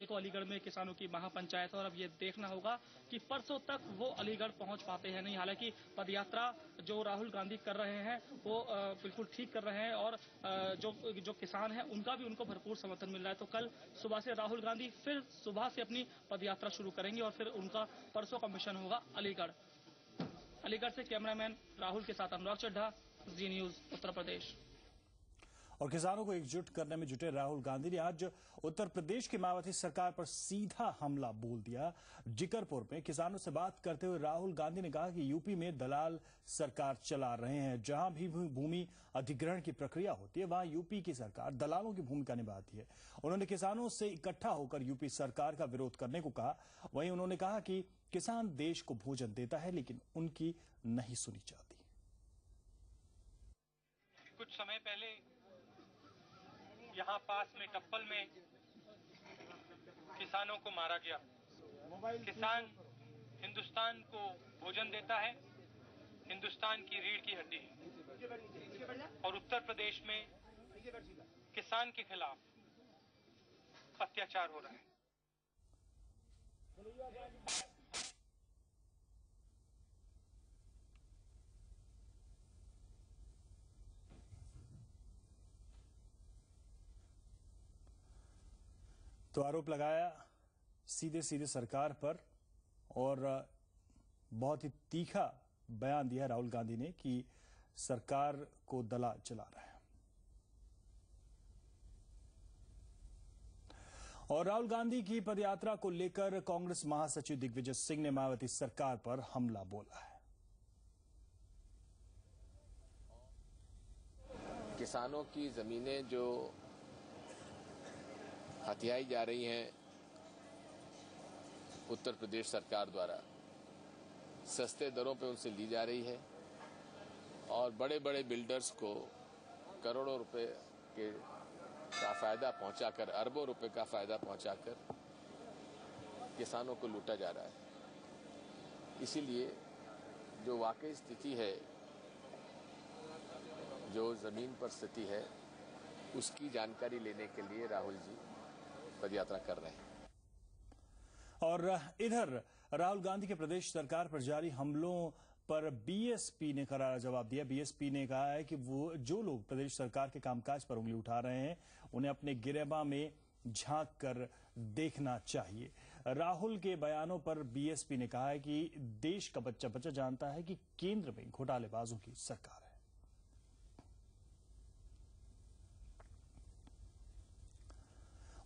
तो अलीगढ़ में किसानों की महापंचायत है और अब ये देखना होगा कि परसों तक वो अलीगढ़ पहुंच पाते हैं नहीं। हालांकि पदयात्रा जो राहुल गांधी कर रहे हैं वो बिल्कुल ठीक कर रहे हैं और जो किसान हैं उनका भी उनको भरपूर समर्थन मिल रहा है। तो कल सुबह से राहुल गांधी फिर सुबह से अपनी पदयात्रा शुरू करेंगे और फिर उनका परसों का मिशन होगा अलीगढ़। अलीगढ़ से कैमरामैन राहुल के साथ अनुराग चड्ढा, जी न्यूज उत्तर प्रदेश। और किसानों को एकजुट करने में जुटे राहुल गांधी ने आज उत्तर प्रदेश की मायावती सरकार पर सीधा हमला बोल दिया। जिकरपुर में किसानों से बात करते हुए राहुल गांधी ने कहा कि यूपी में दलाल सरकार चला रहे हैं। जहां भी भूमि अधिग्रहण की प्रक्रिया होती है वहां यूपी की सरकार दलालों की भूमिका निभाती है। उन्होंने किसानों से इकट्ठा होकर यूपी सरकार का विरोध करने को कहा। वहीं उन्होंने कहा कि किसान देश को भोजन देता है लेकिन उनकी नहीं सुनी जाती। कुछ समय पहले यहाँ पास में टप्पल में किसानों को मारा गया। किसान हिंदुस्तान को भोजन देता है, हिंदुस्तान की रीढ़ की हड्डी है और उत्तर प्रदेश में किसान के खिलाफ अत्याचार हो रहा है। तो आरोप लगाया सीधे सीधे सरकार पर और बहुत ही तीखा बयान दिया राहुल गांधी ने कि सरकार को दलाल चला रहा है। और राहुल गांधी की पदयात्रा को लेकर कांग्रेस महासचिव दिग्विजय सिंह ने मायावती सरकार पर हमला बोला है। किसानों की जमीनें जो हथियाई जा रही हैं उत्तर प्रदेश सरकार द्वारा, सस्ते दरों पे उनसे ली जा रही है और बड़े बड़े बिल्डर्स को करोड़ों रुपए का फायदा पहुंचाकर, अरबों रुपए का फायदा पहुंचाकर किसानों को लूटा जा रहा है। इसीलिए जो वाकई स्थिति है, जो जमीन पर स्थिति है, उसकी जानकारी लेने के लिए राहुल जी पदयात्रा कर रहे हैं। और इधर राहुल गांधी के प्रदेश सरकार पर जारी हमलों पर बीएसपी ने करारा जवाब दिया। बीएसपी ने कहा है कि वो जो लोग प्रदेश सरकार के कामकाज पर उंगली उठा रहे हैं उन्हें अपने गिरेबां में झांक कर देखना चाहिए। राहुल के बयानों पर बीएसपी ने कहा है कि देश का बच्चा बच्चा जानता है कि केंद्र में घोटालेबाजों की सरकार है।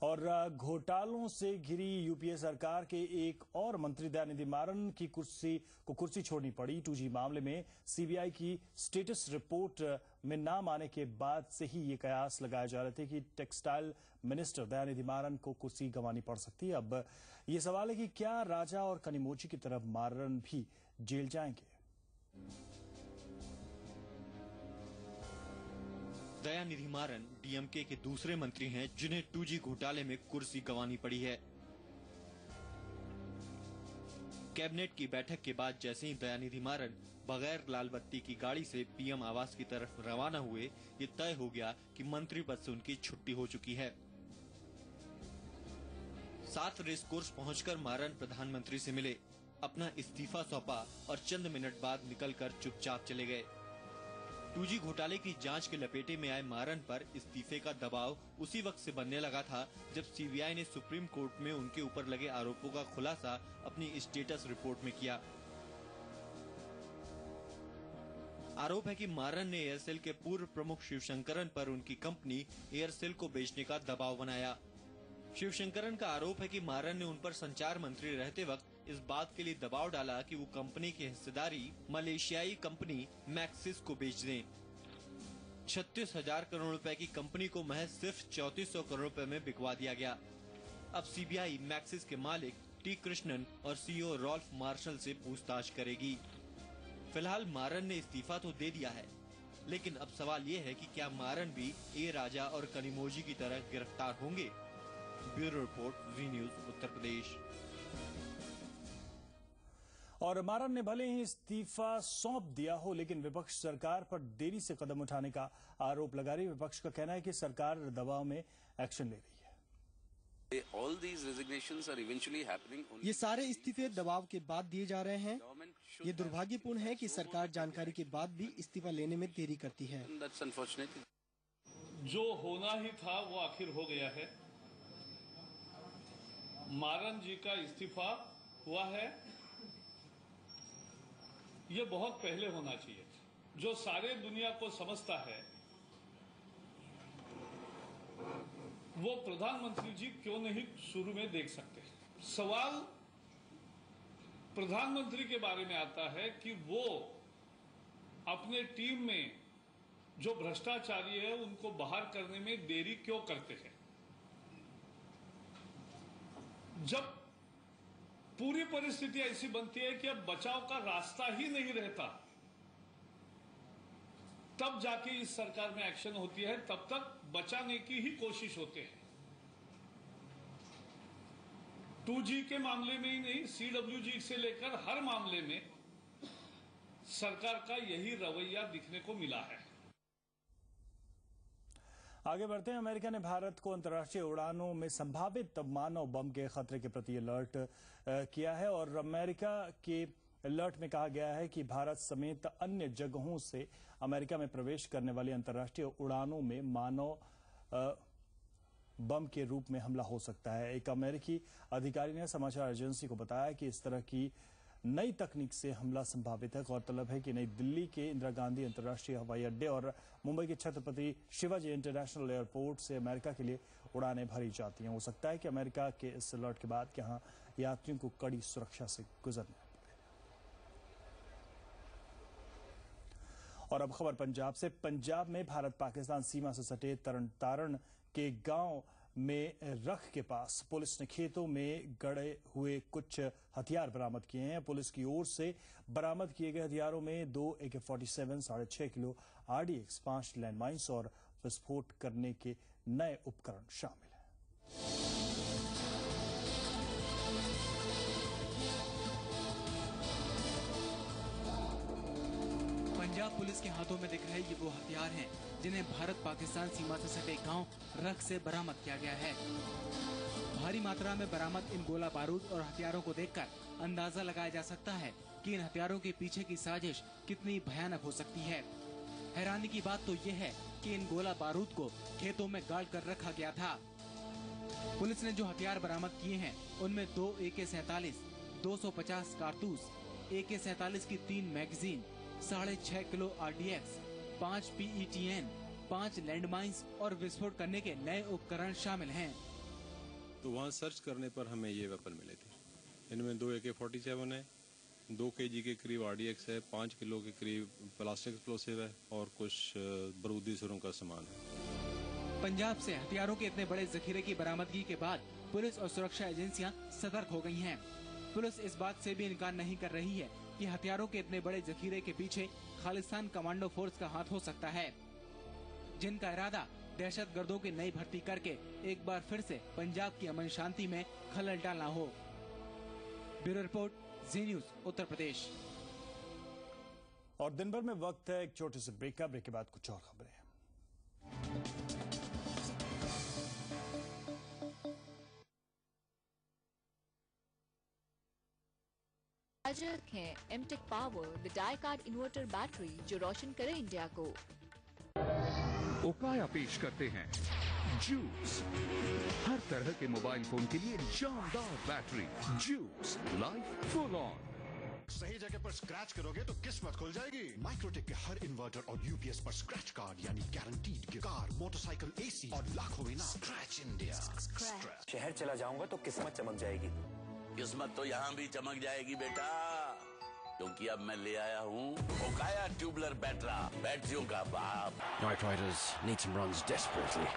और घोटालों से घिरी यूपीए सरकार के एक और मंत्री दयानिधि मारन की कुर्सी छोड़नी पड़ी। 2G मामले में सीबीआई की स्टेटस रिपोर्ट में नाम आने के बाद से ही ये कयास लगाए जा रहे थे कि टेक्सटाइल मिनिस्टर दयानिधि मारन को कुर्सी गंवानी पड़ सकती है। अब ये सवाल है कि क्या राजा और कनिमोझी की तरफ मारन भी जेल जाएंगे। दयानिधि मारन डीएमके के दूसरे मंत्री हैं जिन्हें 2G घोटाले में कुर्सी गंवानी पड़ी है। कैबिनेट की बैठक के बाद जैसे ही दयानिधि मारन बगैर लाल बत्ती की गाड़ी से पीएम आवास की तरफ रवाना हुए, ये तय हो गया कि मंत्री पद से उनकी छुट्टी हो चुकी है। 7 रेस कोर्स पहुंचकर मारन प्रधानमंत्री से मिले, अपना इस्तीफा सौंपा और चंद मिनट बाद निकलकर चुपचाप चले गए। 2G घोटाले की जांच के लपेटे में आए मारन पर इस्तीफे का दबाव उसी वक्त से बनने लगा था जब सीबीआई ने सुप्रीम कोर्ट में उनके ऊपर लगे आरोपों का खुलासा अपनी स्टेटस रिपोर्ट में किया। आरोप है कि मारन ने एयरसेल के पूर्व प्रमुख शिवशंकरन पर उनकी कंपनी एयरसेल को बेचने का दबाव बनाया। शिवशंकरन का आरोप है कि मारन ने उन पर संचार मंत्री रहते वक्त इस बात के लिए दबाव डाला कि वो कंपनी की हिस्सेदारी मलेशियाई कंपनी मैक्सिस को बेच दें। 36,000 करोड़ रुपए की कंपनी को महज सिर्फ 3400 करोड़ रुपए में बिकवा दिया गया। अब सीबीआई मैक्सिस के मालिक टी कृष्णन और सीईओ रॉल्फ मार्शल से पूछताछ करेगी। फिलहाल मारन ने इस्तीफा तो दे दिया है, लेकिन अब सवाल ये है कि क्या मारन भी ए राजा और कनिमोझी की तरह गिरफ्तार होंगे। ब्यूरो रिपोर्ट, जी न्यूज उत्तर प्रदेश। और मारन ने भले ही इस्तीफा सौंप दिया हो, लेकिन विपक्ष सरकार पर देरी से कदम उठाने का आरोप लगा रही है। विपक्ष का कहना है कि सरकार दबाव में एक्शन ले रही है। ये सारे इस्तीफे दबाव के बाद दिए जा रहे हैं। ये दुर्भाग्यपूर्ण है कि सरकार जानकारी के बाद भी इस्तीफा लेने में देरी करती है। जो होना ही था वो आखिर हो गया है। मारन जी का इस्तीफा हुआ है, ये बहुत पहले होना चाहिए। जो सारे दुनिया को समझता है वो प्रधानमंत्री जी क्यों नहीं शुरू में देख सकते। सवाल प्रधानमंत्री के बारे में आता है कि वो अपने टीम में जो भ्रष्टाचारी है उनको बाहर करने में देरी क्यों करते हैं। जब पूरी परिस्थिति ऐसी बनती है कि अब बचाव का रास्ता ही नहीं रहता, तब जाके इस सरकार में एक्शन होती है। तब तक बचाने की ही कोशिश होते हैं। 2G के मामले में ही नहीं, CWG से लेकर हर मामले में सरकार का यही रवैया दिखने को मिला है। आगे बढ़ते हैं। अमेरिका ने भारत को अंतर्राष्ट्रीय उड़ानों में संभावित मानव बम के खतरे के प्रति अलर्ट किया है और अमेरिका के अलर्ट में कहा गया है कि भारत समेत अन्य जगहों से अमेरिका में प्रवेश करने वाली अंतर्राष्ट्रीय उड़ानों में मानव बम के रूप में हमला हो सकता है। एक अमेरिकी अधिकारी ने समाचार एजेंसी को बताया कि इस तरह की नई तकनीक से हमला संभावित है। गौरतलब है कि नई दिल्ली के इंदिरा गांधी अंतर्राष्ट्रीय हवाई अड्डे और मुंबई के छत्रपति शिवाजी इंटरनेशनल एयरपोर्ट से अमेरिका के लिए उड़ानें भरी जाती हैं। हो सकता है कि अमेरिका के इस अलर्ट के बाद यहां यात्रियों को कड़ी सुरक्षा से गुजरना पड़े। और अब खबर पंजाब से। पंजाब में भारत पाकिस्तान सीमा से सटे तरन के गांव में रख के पास पुलिस ने खेतों में गड़े हुए कुछ हथियार बरामद किए हैं। पुलिस की ओर से बरामद किए गए हथियारों में 2 AK-47, 6.5 किलो RDX, 5 लैंडमाइंस और विस्फोट करने के नए उपकरण शामिल हैं। पंजाब पुलिस के हाथों में दिख रहे ये वो हथियार हैं जिन्हें भारत पाकिस्तान सीमा से सटे गांव रख से बरामद किया गया है। भारी मात्रा में बरामद इन गोला बारूद और हथियारों को देखकर अंदाजा लगाया जा सकता है कि इन हथियारों के पीछे की साजिश कितनी भयानक हो सकती है। हैरानी की बात तो ये है कि इन गोला बारूद को खेतों में गाड़ कर रखा गया था। पुलिस ने जो हथियार बरामद किए हैं उनमें 2 AK-47, 250 कारतूस, AK-47 की 3 magazine, 6.5 kilo RDX, 5 PETN, 5 landmines और विस्फोट करने के नए उपकरण शामिल हैं। तो वहाँ सर्च करने पर हमें ये वेपन मिले थे। इनमें 2 AK-47 है, 2 kg के करीब RDX है, 5 किलो के करीब प्लास्टिक एक्सप्लोसिव है और कुछ बारूदी सुरों का सामान है। पंजाब से हथियारों के इतने बड़े जखीरे की बरामदगी के बाद पुलिस और सुरक्षा एजेंसियां सतर्क हो गई हैं। पुलिस इस बात से भी इनकार नहीं कर रही है कि हथियारों के इतने बड़े जखीरे के पीछे खालिस्तान कमांडो फोर्स का हाथ हो सकता है, जिनका इरादा दहशतगर्दों की नई भर्ती करके एक बार फिर से पंजाब की अमन शांति में खलल डालना हो। ब्यूरो रिपोर्ट, जी न्यूज, उत्तर प्रदेश। और दिन भर में वक्त है एक छोटे से ब्रेक का। ब्रेक के बाद कुछ और खबरें। आज रखें एमटेक पावर द डाई कार्ड इन्वर्टर बैटरी जो रोशन करे इंडिया को। उपाया पेश करते हैं जूस, हर तरह के मोबाइल फोन के लिए जानदार battery. Juice life full on. सही जगह पर स्क्रैच करोगे तो किस्मत खुल जाएगी। माइक्रोटेक के हर इन्वर्टर और यूपीएस पर स्क्रैच कार्ड यानी guaranteed gift. Car, motorcycle, AC और लाखों इनाम। Scratch India. शहर चला जाऊंगा तो किस्मत चमक जाएगी। किस्मत तो यहाँ भी चमक जाएगी बेटा, क्योंकि अब मैं ले आया हूँ ओकाया ट्यूबलर बैटरा, बैटरियों का बाप। Night Riders need some runs desperately.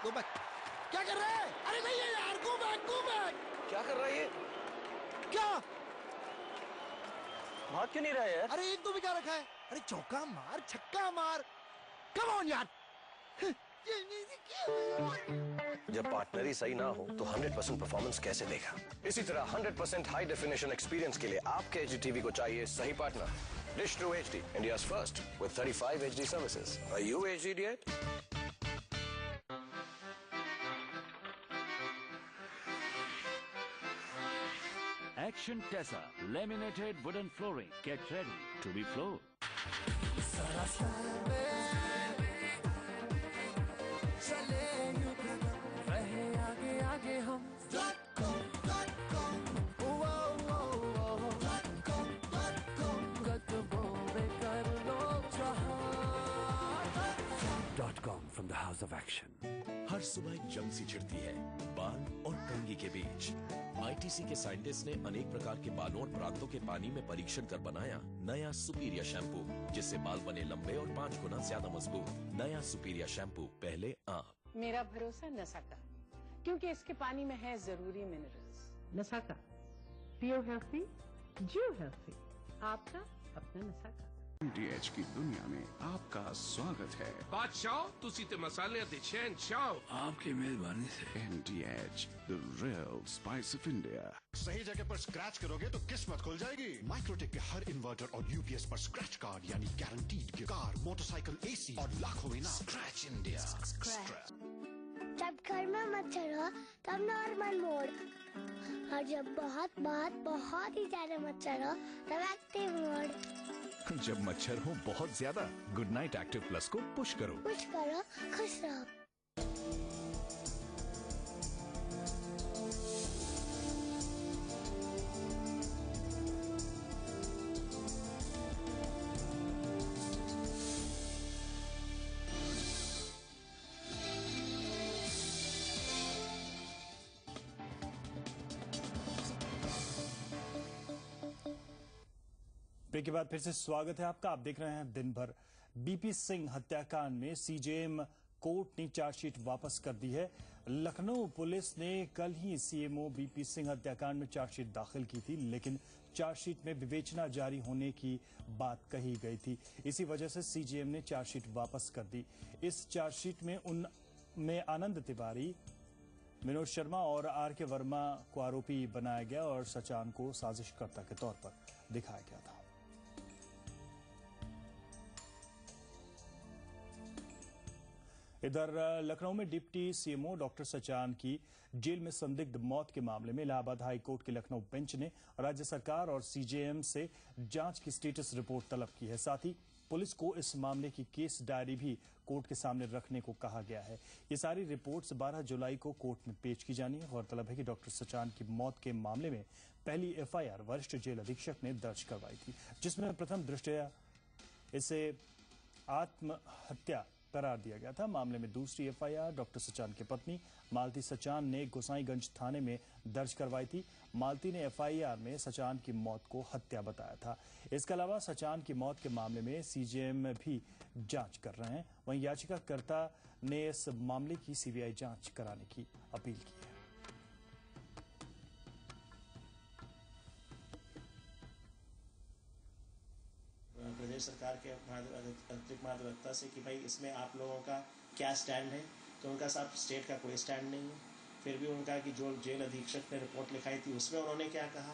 Go back. क्या कर रहे हैं? अरे नहीं यार, go back. क्या कर रहा है ये? क्या? भाग क्यों नहीं रहा है यार? अरे एक तो भी क्या रखा है? अरे चौका मार, छक्का मार, कम ऑन यार। जब पार्टनर ही सही ना हो तो 100% परफॉर्मेंस कैसे देगा? इसी तरह 100% हाई डेफिनेशन एक्सपीरियंस के लिए आपके HD TV को चाहिए सही partner. Dish True HD, India's first with 35 HD services. Are you HD yet? Action Tessa laminated wooden flooring. Get ready to be floored. .com from the House of Action. हर सुबह एक जंग सी छिड़ती है बाल और कंघी के बीच। आईटीसी के साइंटिस्ट ने अनेक प्रकार के बालों और प्रांतों के पानी में परीक्षण कर बनाया नया सुपीरियर शैम्पू, जिससे बाल बने लंबे और 5 गुना ज्यादा मजबूत। नया सुपीरियर शैम्पू, पहले आप। मेरा भरोसा नसाका, क्योंकि इसके पानी में है जरूरी मिनरल्स। नसाका, पियो हेल्थी, जियो हेल्थी। आपका अपना नसाका। NDH की दुनिया में आपका स्वागत है। बादशाह, तुसी ते मसाले दे चैन चाओ। आपकी मेहरबानी से। NDH, the real spice of India. सही जगह पर स्क्रैच करोगे तो किस्मत खुल जाएगी। माइक्रोटेक के हर इन्वर्टर और यूपीएस पर स्क्रैच कार्ड यानी guaranteed gift. Car, motorcycle, AC और लाखों इनाम। Scratch India. जब घर में मच्छर हो तब नॉर्मल मोड, और जब बहुत ही ज्यादा मच्छर हो तब एक्टिव मोड। जब मच्छर हो बहुत ज्यादा, गुड नाइट एक्टिव प्लस को पुश करो, खुश रहो। ब्रेक के बाद फिर से स्वागत है आपका। आप देख रहे हैं दिन भर। बीपी सिंह हत्याकांड में सीजेएम कोर्ट ने चार्जशीट वापस कर दी है। लखनऊ पुलिस ने कल ही सीएमओ बीपी सिंह हत्याकांड में चार्जशीट दाखिल की थी, लेकिन चार्जशीट में विवेचना जारी होने की बात कही गई थी। इसी वजह से सीजेएम ने चार्जशीट वापस कर दी। इस चार्जशीट में आनंद तिवारी, विनोद शर्मा और आर.के. वर्मा को आरोपी बनाया गया और सचान को साजिशकर्ता के तौर पर दिखाया गया था। इधर लखनऊ में डिप्टी सीएमओ डॉक्टर सचान की जेल में संदिग्ध मौत के मामले में इलाहाबाद हाई कोर्ट के लखनऊ बेंच ने राज्य सरकार और सीजेएम से जांच की स्टेटस रिपोर्ट तलब की है। साथ ही पुलिस को इस मामले की केस डायरी भी कोर्ट के सामने रखने को कहा गया है। ये सारी रिपोर्ट्स 12 जुलाई को कोर्ट में पेश की जानी है। गौरतलब है कि डॉक्टर सचान की मौत के मामले में पहली एफआईआर वरिष्ठ जेल अधीक्षक ने दर्ज करवाई थी, जिसमें प्रथम दृष्टया इसे आत्महत्या करार दिया गया था। मामले में दूसरी एफआईआर डॉक्टर सचान की पत्नी मालती सचान ने गोसाईगंज थाने में दर्ज करवाई थी। मालती ने एफआईआर में सचान की मौत को हत्या बताया था। इसके अलावा सचान की मौत के मामले में सीजेएम भी जांच कर रहे हैं। वहीं याचिकाकर्ता ने इस मामले की सीबीआई जांच कराने की अपील की है। प्रदेश सरकार के अतिरिक्त महाधिवक्ता से कि भाई इसमें आप लोगों का क्या स्टैंड है, तो उनका साहब स्टेट का कोई स्टैंड नहीं है। फिर भी उनका कि जो जेल अधीक्षक ने रिपोर्ट लिखाई थी उसमें उन्होंने क्या कहा,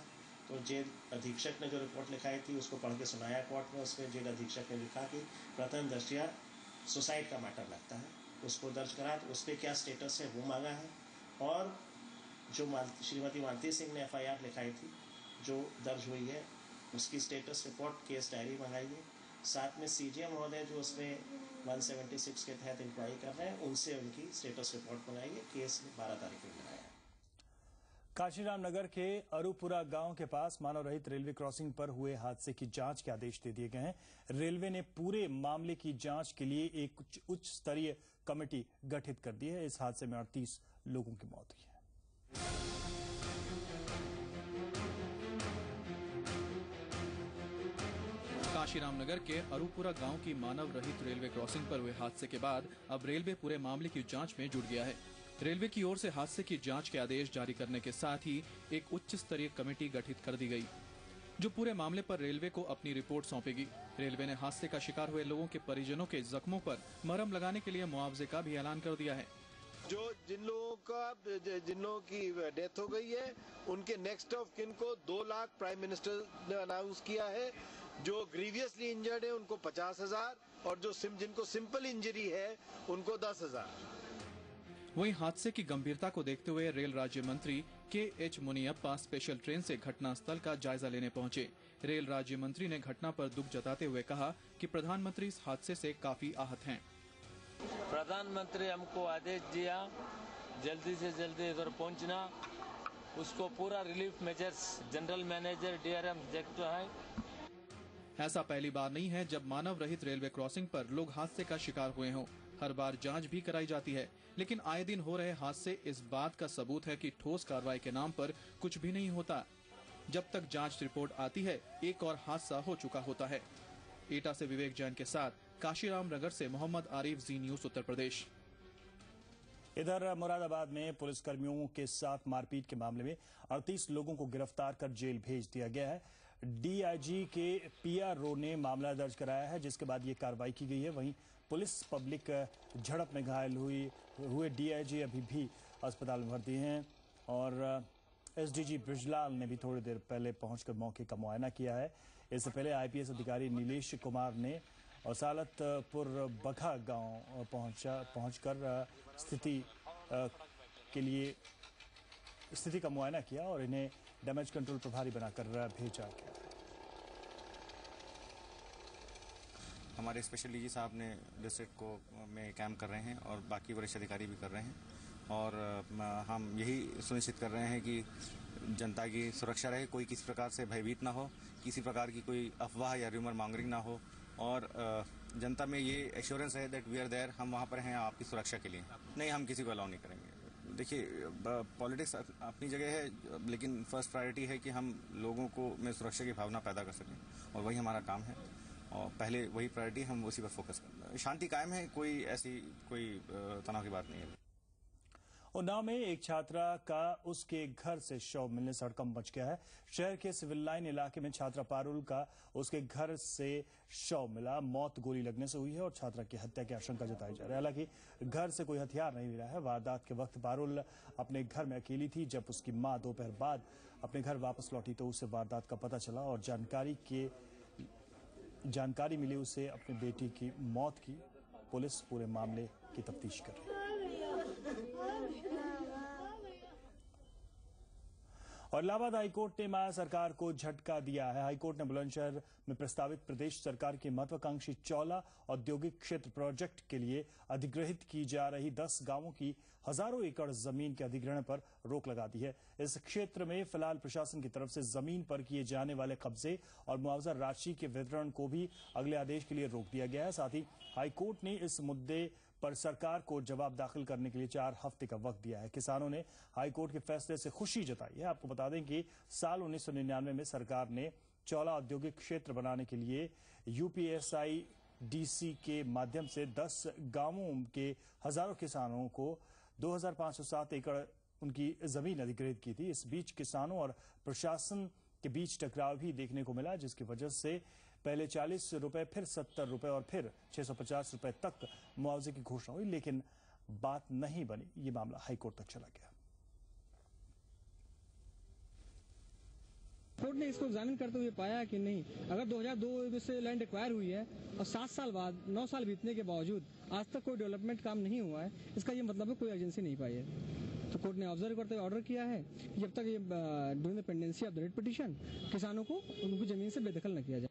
तो जेल अधीक्षक ने जो रिपोर्ट लिखाई थी उसको पढ़ के सुनाया कोर्ट में। उसमें जेल अधीक्षक ने लिखा कि प्रथम दृष्टया सुसाइड का मैटर लगता है, उसको दर्ज करा, तो उस पर क्या स्टेटस है वो मांगा है। और जो श्रीमती मालती सिंह ने एफआईआर लिखाई थी जो दर्ज हुई है उसकी स्टेटस रिपोर्ट, केस डायरी मंगाई है। साथ में सीजेएम महोदय जो उसमें 176 के तहत इंक्वायरी कर रहे हैं उनसे उनकी स्टेटस रिपोर्ट मंगाई है। केस 12 तारीख को लगाया है। काशीराम नगर के अरुपुरा गांव के पास मानव रहित रेलवे क्रॉसिंग पर हुए हादसे की जांच के आदेश दे दिए गए हैं। रेलवे ने पूरे मामले की जांच के लिए एक उच्च स्तरीय कमेटी गठित कर दी है। इस हादसे में 38 लोगों की मौत हुई है। काशीराम नगर के अरुपुरा गांव की मानव रहित रेलवे क्रॉसिंग पर हुए हादसे के बाद अब रेलवे पूरे मामले की जांच में जुट गया है। रेलवे की ओर से हादसे की जांच के आदेश जारी करने के साथ ही एक उच्च स्तरीय कमेटी गठित कर दी गई, जो पूरे मामले पर रेलवे को अपनी रिपोर्ट सौंपेगी। रेलवे ने हादसे का शिकार हुए लोगों के परिजनों के जख्मों पर मरहम लगाने के लिए मुआवजे का भी ऐलान कर दिया है। जिन लोगों की डेथ हो गई है उनके नेक्स्ट ऑफ किन को 2 लाख प्राइम मिनिस्टर ने अनाउंस किया है। जो ग्रीवियसली इंजर्ड है उनको 50,000 और जो जिनको सिंपल इंजरी है उनको 10,000। वहीं हादसे की गंभीरता को देखते हुए रेल राज्य मंत्री के.एच. मुनियप्पा स्पेशल ट्रेन से घटनास्थल का जायजा लेने पहुंचे। रेल राज्य मंत्री ने घटना पर दुख जताते हुए कहा कि प्रधानमंत्री इस हादसे से काफी आहत हैं। प्रधानमंत्री हमको आदेश दिया जल्दी से जल्दी इधर पहुंचना, उसको पूरा relief measures general manager DRM देखते हैं। ऐसा पहली बार नहीं है जब मानव रहित रेलवे क्रॉसिंग पर लोग हादसे का शिकार हुए हों। हर बार जांच भी कराई जाती है, लेकिन आए दिन हो रहे हादसे इस बात का सबूत है कि ठोस कार्रवाई के नाम पर कुछ भी नहीं होता। जब तक जांच रिपोर्ट आती है, एक और हादसा हो चुका होता है। एटा से विवेक जैन के साथ काशीराम नगर से मोहम्मद आरिफ, जी न्यूज उत्तर प्रदेश। इधर मुरादाबाद में पुलिसकर्मियों के साथ मारपीट के मामले में 38 लोगों को गिरफ्तार कर जेल भेज दिया गया है। DIG के PRO ने मामला दर्ज कराया है, जिसके बाद ये कार्रवाई की गई है। वहीं पुलिस पब्लिक झड़प में घायल हुए DIG अभी भी अस्पताल में भर्ती हैं और SDG ब्रिजलाल ने भी थोड़ी देर पहले पहुंचकर मौके का मुआयना किया है। इससे पहले IPS अधिकारी नीलेश कुमार ने और सालतपुर बखा गांव पहुंचकर स्थिति का मुआयना किया और इन्हें डैमेज कंट्रोल प्रभारी बनाकर भेजा गया। हमारे स्पेशल DG साहब ने डिस्ट्रिक्ट को में कैंप कर रहे हैं और बाकी वरिष्ठ अधिकारी भी कर रहे हैं और हम यही सुनिश्चित कर रहे हैं कि जनता की सुरक्षा रहे, कोई किसी प्रकार से भयभीत ना हो, किसी प्रकार की कोई अफवाह या र्यूमर मॉन्गरिंग ना हो और जनता में ये एश्योरेंस है दैट वी आर देयर, हम वहाँ पर हैं आपकी सुरक्षा के लिए। नहीं, हम किसी को अलाउ नहीं करेंगे। देखिए, पॉलिटिक्स अपनी जगह है, लेकिन फर्स्ट प्रायोरिटी है कि हम लोगों को में सुरक्षा की भावना पैदा कर सकें और वही हमारा काम है और पहले वही प्रायोरिटी, हम उसी पर फोकस करें। शांति कायम है, कोई ऐसी कोई तनाव की बात नहीं है। उन्नाव में एक छात्रा का उसके घर से शव मिलने से हड़कंप मच गया है। शहर के सिविल लाइन इलाके में छात्रा पारुल का उसके घर से शव मिला। मौत गोली लगने से हुई है और छात्रा की हत्या की आशंका जताई जा रही है। हालांकि घर से कोई हथियार नहीं मिला है। वारदात के वक्त पारुल अपने घर में अकेली थी। जब उसकी मां दोपहर बाद अपने घर वापस लौटी तो उसे वारदात का पता चला और जानकारी मिली उसे अपनी बेटी की मौत की। पुलिस पूरे मामले की तफ्तीश कर रही है। और इलाहाबाद हाईकोर्ट ने माया सरकार को झटका दिया है। हाईकोर्ट ने बुलंदशहर में प्रस्तावित प्रदेश सरकार की महत्वाकांक्षी चौला औद्योगिक क्षेत्र प्रोजेक्ट के लिए अधिग्रहित की जा रही 10 गांवों की हजारों एकड़ जमीन के अधिग्रहण पर रोक लगा दी है। इस क्षेत्र में फिलहाल प्रशासन की तरफ से जमीन पर किए जाने वाले कब्जे और मुआवजा राशि के वितरण को भी अगले आदेश के लिए रोक दिया गया है। साथ ही हाईकोर्ट ने इस मुद्दे पर सरकार को जवाब दाखिल करने के लिए 4 हफ्ते का वक्त दिया है। किसानों ने हाईकोर्ट के फैसले से खुशी जताई है। आपको बता दें कि साल 1999 में सरकार ने चौला औद्योगिक क्षेत्र बनाने के लिए UPSIDC के माध्यम से 10 गांवों के हजारों किसानों को 2507 एकड़ उनकी जमीन अधिग्रहित की थी। इस बीच किसानों और प्रशासन के बीच टकराव भी देखने को मिला, जिसकी वजह से पहले 40 रुपए, फिर 70 रुपए और फिर 650 रुपए तक मुआवजे की घोषणा हुई, लेकिन बात नहीं बनी। ये मामला हाईकोर्ट तक चला गया। कोर्ट ने इसको एग्जामिन करते हुए पाया कि नहीं, अगर 2002 से लैंड एक्वायर हुई है और 7 साल बाद 9 साल बीतने के बावजूद आज तक कोई डेवलपमेंट काम नहीं हुआ है, इसका ये मतलब है कोई एजेंसी नहीं पाई है। तो कोर्ट ने ऑब्जर्व करते हुए ऑर्डर किया है कि जब तक ये during the pendency of the rate petition किसानों को उनकी जमीन से बेदखल न किया जाए।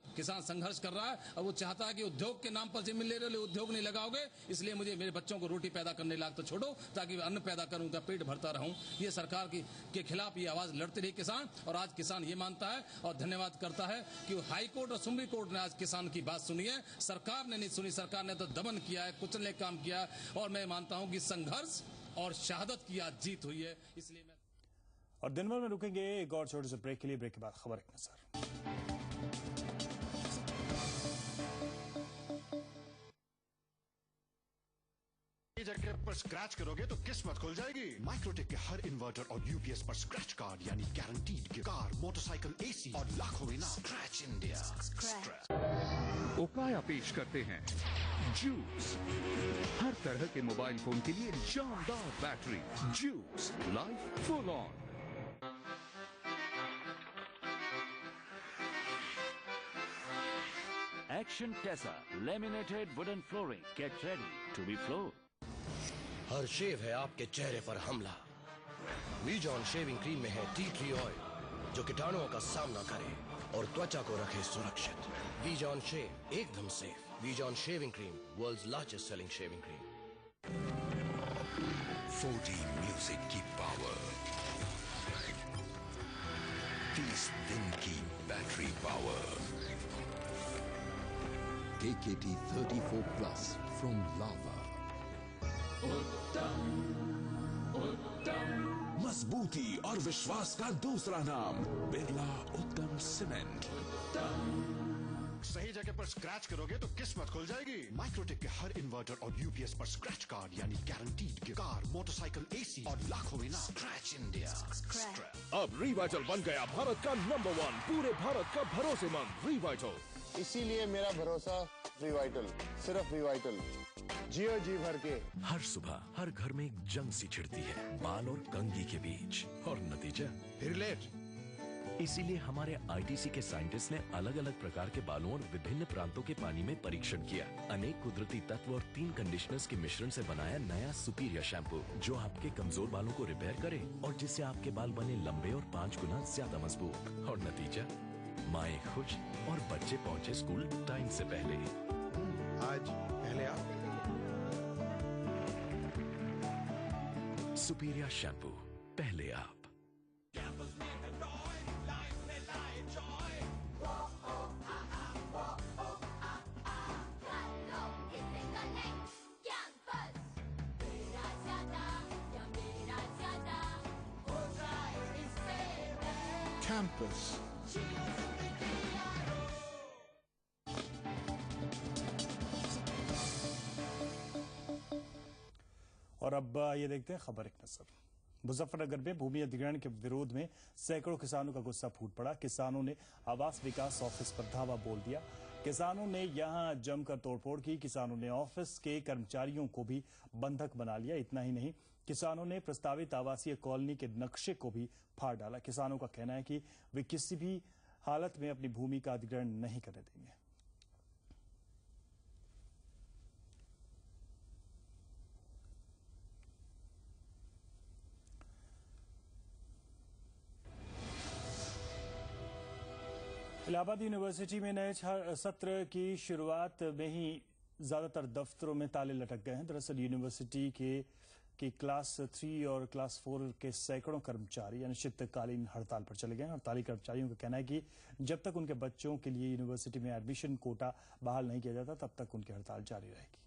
किसान संघर्ष कर रहा है और वो चाहता है कि उद्योग के नाम पर जमीन ले रहे हो, उद्योग नहीं लगाओगे, इसलिए मुझे मेरे बच्चों को रोटी पैदा करने लायक तो छोड़ो, ताकि अन्न पैदा करूं, उनका पेट भरता रहूं। ये सरकार के खिलाफ ये आवाज लड़ते रहे किसान, और आज किसान ये मानता है और धन्यवाद करता है कि हाई कोर्ट और सुप्रीम कोर्ट ने आज किसान की बात सुनी है। सरकार ने नहीं सुनी, सरकार ने तो दमन किया है, कुचलने का काम किया है। और मैं मानता हूं कि संघर्ष और शहादत की आज जीत हुई है। इसलिए मैं और दिन भर में रुकेंगे एक और छोटे से ब्रेक के लिए। ब्रेक के बाद खबर एक नजर। जगह पर स्क्रैच करोगे तो किस्मत खुल जाएगी। माइक्रोटेक के हर इन्वर्टर और UPS पर स्क्रैच कार्ड यानी guaranteed gift, car, motorcycle, AC और लाखों इनाम। Scratch India. उपाया पेश करते हैं जूस। हर तरह के मोबाइल फोन के लिए शानदार battery. Juice life full on. Action Tessa laminated wooden flooring. Get ready to be floored. हर शेव है आपके चेहरे पर हमला। वीजॉन शेविंग क्रीम में है टी ट्री ऑयल जो कीटाणुओं का सामना करे और त्वचा को रखे सुरक्षित। वीजॉन शेव एकदम safe. Vijohn shaving cream, world's largest selling shaving cream. 40 music की पावर, 30 दिन की battery power. KKT 34 Plus from Lava। मजबूती और विश्वास का दूसरा नाम बिरला उत्तम सीमेंट। सही जगह पर स्क्रैच करोगे तो किस्मत खुल जाएगी। माइक्रोटेक के हर इन्वर्टर और यूपीएस पर स्क्रैच कार्ड यानी guaranteed gift. Car, motorcycle, AC और लाखों इनाम। Scratch India. अब रिवाइटल बन गया भारत का नंबर 1, पूरे भारत का भरोसेमंद रिवाइटल। इसीलिए मेरा भरोसा रिवाइटल, सिर्फ रिवाइटल। जियो जी भर के। हर सुबह हर घर में एक जंग सी छिड़ती है बाल और कंघी के बीच, और नतीजा फिर लेट। इसीलिए हमारे आईटीसी के साइंटिस्ट ने अलग अलग प्रकार के बालों और विभिन्न प्रांतों के पानी में परीक्षण किया। अनेक कुदरती तत्व और 3 कंडीशनर्स के मिश्रण से बनाया नया सुपीरियर शैम्पू जो आपके कमजोर बालों को रिपेयर करे और जिससे आपके बाल बने लंबे और 5 गुना ज्यादा मजबूत। और नतीजा, माएं खुश और बच्चे पहुंचे स्कूल टाइम से पहले। आज पहले आप। सुपीरियर शैम्पू, पहले आप। Campus। और अब ये देखते हैं खबर एक नजर। मुजफ्फरनगर में भूमि अधिग्रहण के विरोध में सैकड़ों किसानों का गुस्सा फूट पड़ा। किसानों ने आवास विकास ऑफिस पर धावा बोल दिया। किसानों ने यहां जमकर तोड़फोड़ की। किसानों ने ऑफिस के कर्मचारियों को भी बंधक बना लिया। इतना ही नहीं, किसानों ने प्रस्तावित आवासीय कॉलोनी के नक्शे को भी फाड़ डाला। किसानों का कहना है कि वे किसी भी हालत में अपनी भूमि का अधिग्रहण नहीं करने देंगे। इलाहाबाद यूनिवर्सिटी में नए सत्र की शुरुआत में ही ज्यादातर दफ्तरों में ताले लटक गए हैं। दरअसल यूनिवर्सिटी की क्लास 3 और क्लास 4 के सैकड़ों कर्मचारी अनिश्चितकालीन हड़ताल पर चले गए। हड़ताली कर्मचारियों का कहना है कि जब तक उनके बच्चों के लिए यूनिवर्सिटी में एडमिशन कोटा बहाल नहीं किया जाता तब तक उनकी हड़ताल जारी रहेगी।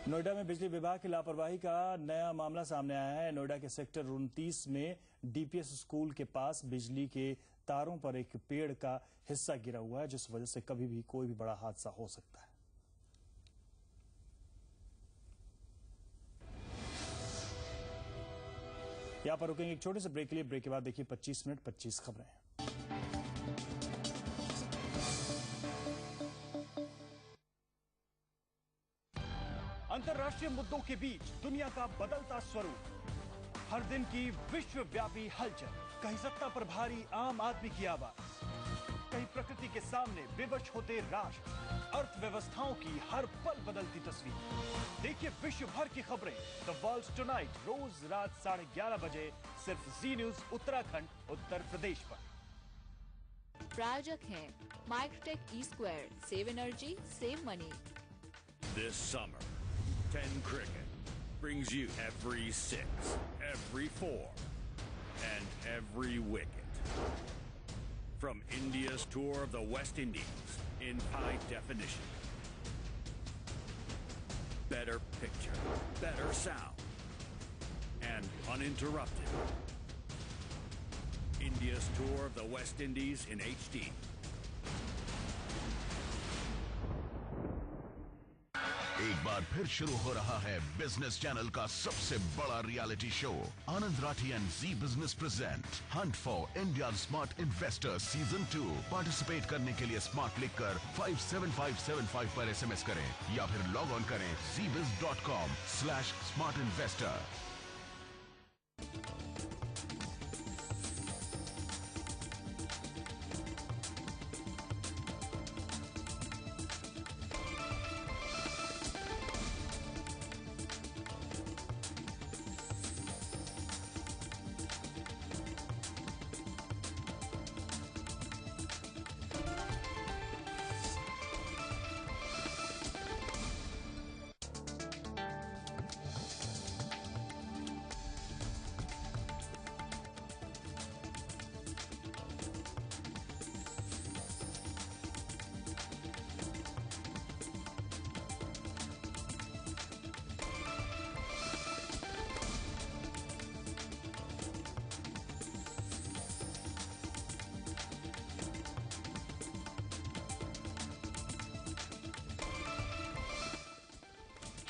नोएडा में बिजली विभाग की लापरवाही का नया मामला सामने आया है। नोएडा के सेक्टर 29 में डीपीएस स्कूल के पास बिजली के तारों पर एक पेड़ का हिस्सा गिरा हुआ है, जिस वजह से कभी भी कोई भी बड़ा हादसा हो सकता है। यहां पर रुकेंगे एक छोटे से ब्रेक के लिए। ब्रेक के बाद देखिए 25 मिनट 25 खबरें। अंतर्राष्ट्रीय मुद्दों के बीच दुनिया का बदलता स्वरूप, हर दिन की विश्वव्यापी हलचल, कहीं सत्ता पर भारी आम आदमी की आवाज, कहीं प्रकृति के सामने विवश होते राष्ट्र, अर्थव्यवस्थाओं की हर पल बदलती तस्वीर। देखिए विश्व भर की खबरें द वर्ल्ड टुनाइट रोज रात 11:30 बजे सिर्फ जी न्यूज उत्तराखंड उत्तर प्रदेश पर। प्रायोजक हैं Microtek e square, save energy save money. This summer, 10 Cricket brings you every 6, every 4, and every wicket. From India's tour of the West Indies in high definition. Better picture, better sound, and uninterrupted. India's tour of the West Indies in HD. एक बार फिर शुरू हो रहा है business channel का सबसे बड़ा reality show Anand Rathi and Zee business present hunt for India smart investor season 2। Participate करने के लिए स्मार्ट लिखकर 57575 पर SMS करें या फिर लॉग ऑन करें cbiz.com/smart investor।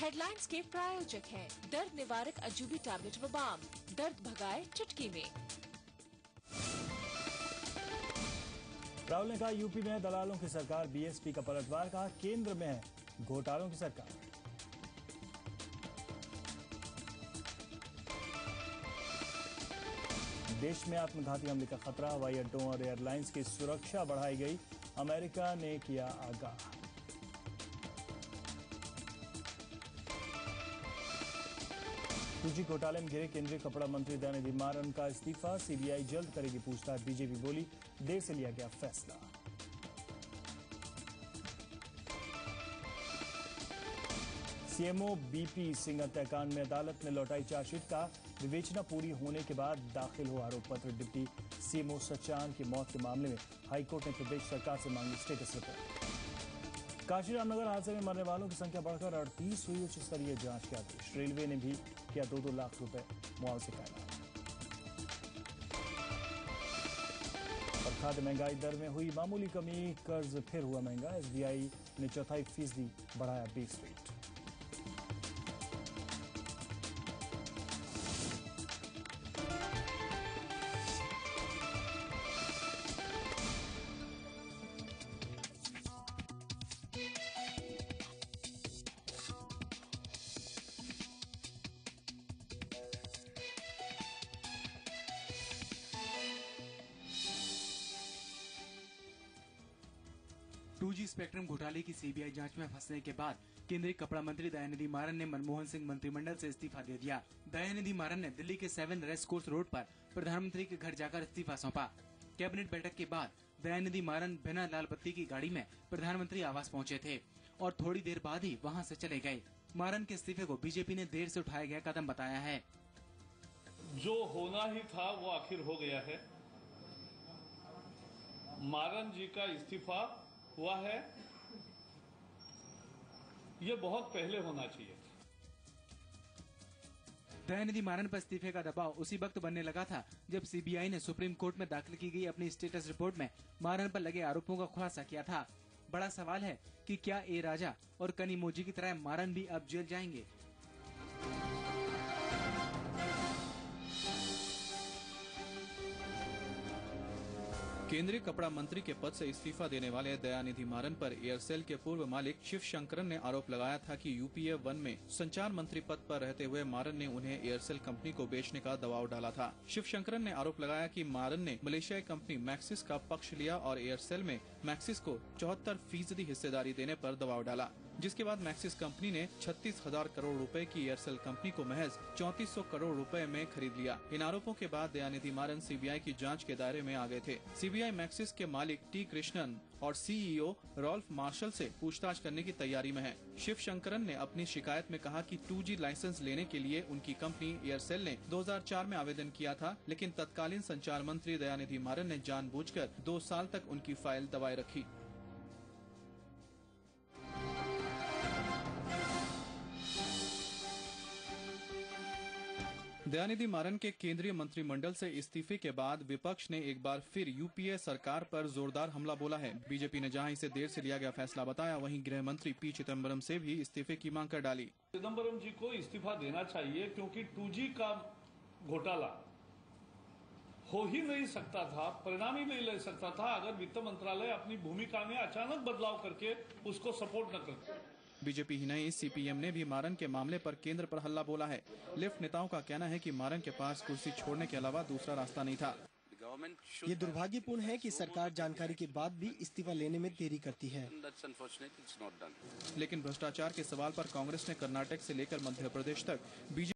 हेडलाइंस के प्रायोजक हैं दर्द निवारक अजूबी टैबलेट व बाम, दर्द भगाए चुटकी में। राहुल ने कहा यूपी में दलालों की सरकार, बीएसपी का पलटवार, कहा केंद्र में है घोटालों की सरकार। देश में आत्मघाती हमले का खतरा, हवाई अड्डों और एयरलाइंस की सुरक्षा बढ़ाई गई, अमेरिका ने किया आगाह। टूजी घोटाले में घिरे केंद्रीय कपड़ा मंत्री दयानिधि मारन का इस्तीफा, सीबीआई जल्द करेगी पूछताछ, बीजेपी बोली देर से लिया गया फैसला। सीएमओ बीपी सिंह हत्याकांड में अदालत ने लौटाई चार्जशीट, का विवेचना पूरी होने के बाद दाखिल हुआ आरोप पत्र। डिप्टी सीएमओ सचान की मौत के मामले में हाईकोर्ट ने प्रदेश सरकार से मांगी स्टेटस रिपोर्ट। काशी रामनगर हादसे में मरने वालों की संख्या बढ़कर 38 हुई, उच्च स्तरीय जांच के आदेश। रेलवे ने भी किया 2-2 लाख रुपए मुआवजे का ऐलान। और खाद्य महंगाई दर में हुई मामूली कमी, कर्ज फिर हुआ महंगा, एसबीआई ने 0.25% बढ़ाया बेस रेट। टूजी स्पेक्ट्रम घोटाले की सीबीआई जांच में फंसने के बाद केंद्रीय कपड़ा मंत्री दयानिधि मारन ने मनमोहन सिंह मंत्रिमंडल से इस्तीफा दे दिया। दयानिधि मारन ने दिल्ली के 7 रेस कोर्स रोड पर प्रधानमंत्री के घर जाकर इस्तीफा सौंपा। कैबिनेट बैठक के बाद दयानिधि मारन बिना लाल बत्ती की गाड़ी में प्रधानमंत्री आवास पहुंचे थे और थोड़ी देर बाद ही वहां से चले गए। मारन के इस्तीफे को बीजेपी ने देर से उठाया गया कदम बताया है। जो होना ही था वो आखिर हो गया है। मारन जी का इस्तीफा हुआ है, ये बहुत पहले होना चाहिए। दयानिधि मारन पर इस्तीफे का दबाव उसी वक्त बनने लगा था जब सीबीआई ने सुप्रीम कोर्ट में दाखिल की गई अपनी स्टेटस रिपोर्ट में मारन पर लगे आरोपों का खुलासा किया था। बड़ा सवाल है कि क्या ए राजा और कनिमोजी की तरह मारन भी अब जेल जाएंगे। केंद्रीय कपड़ा मंत्री के पद से इस्तीफा देने वाले दयानिधि मारन पर एयरसेल के पूर्व मालिक शिव शंकरन ने आरोप लगाया था कि यूपीए 1 में संचार मंत्री पद पर रहते हुए मारन ने उन्हें एयरसेल कंपनी को बेचने का दबाव डाला था। शिव शंकरन ने आरोप लगाया कि मारन ने मलेशियाई कंपनी मैक्सिस का पक्ष लिया और एयरसेल में मैक्सिस को 74% हिस्सेदारी देने पर दबाव डाला, जिसके बाद मैक्सिस कंपनी ने 36,000 करोड़ रुपए की एयरसेल कंपनी को महज 3400 करोड़ रुपए में खरीद लिया। इन आरोपों के बाद दयानिधि मारन सीबीआई की जांच के दायरे में आ गए थे। सीबीआई मैक्सिस के मालिक टी कृष्णन और सीईओ रॉल्फ मार्शल से पूछताछ करने की तैयारी में है। शिव शंकरन ने अपनी शिकायत में कहा कि 2G लाइसेंस लेने के लिए उनकी कंपनी एयरसेल ने 2004 में आवेदन किया था, लेकिन तत्कालीन संचार मंत्री दयानिधि मारन ने जानबूझकर 2 साल तक उनकी फाइल दबाए रखी। दयानिधि मारन के केंद्रीय मंत्रिमंडल से इस्तीफे के बाद विपक्ष ने एक बार फिर यूपीए सरकार पर जोरदार हमला बोला है। बीजेपी ने जहां इसे देर से लिया गया फैसला बताया, वहीं गृह मंत्री पी चिदम्बरम से भी इस्तीफे की मांग कर डाली। चिदम्बरम जी को इस्तीफा देना चाहिए क्योंकि 2G का घोटाला हो ही नहीं सकता था, परिणाम ही नहीं ले सकता था अगर वित्त मंत्रालय अपनी भूमिका में अचानक बदलाव करके उसको सपोर्ट न करते। बीजेपी ही नहीं, सीपीएम ने भी मारन के मामले पर केंद्र पर हल्ला बोला है। लेफ्ट नेताओं का कहना है कि मारन के पास कुर्सी छोड़ने के अलावा दूसरा रास्ता नहीं था। ये दुर्भाग्यपूर्ण है कि सरकार जानकारी के बाद भी इस्तीफा लेने में देरी करती है। लेकिन भ्रष्टाचार के सवाल पर कांग्रेस ने कर्नाटक से लेकर मध्य प्रदेश तक बीजेपी